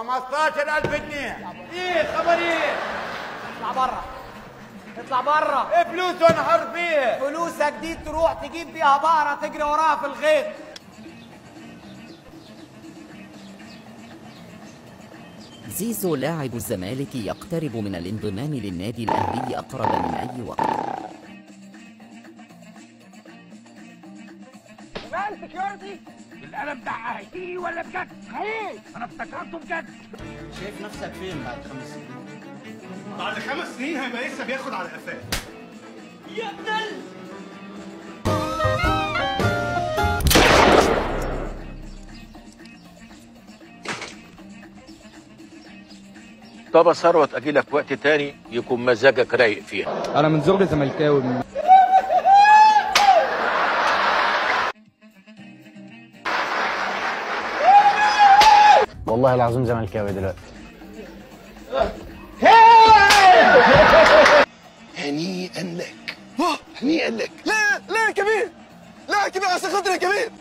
15,000 جنيه. ايه خبر ايه؟ اطلع برا، اطلع برا. ايه فلوس وانا حر فيها؟ فلوسك دي تروح تجيب بيها بقرة تجري وراها في الغيط. زيزو لاعب الزمالك يقترب من الانضمام للنادي الأهلي أقرب من أي وقت. وين سكيورتي؟ القلم ده حقيقي ولا بجد؟ حقيقي، انا افتكرته بجد. شايف نفسك فين بعد 5 سنين؟ بعد 5 سنين هيبقى لسه بياخد على قفاه. يا ابن طب يا ثروت اجيلك وقت تاني يكون مزاجك رايق فيها. انا من زغري زملكاوي. والله العظيم زملكاوي دلوقتي. هنيئا لك. هنيئا لك. لا لا يا كبير، لا يا كبير، عشان خاطر يا كبير.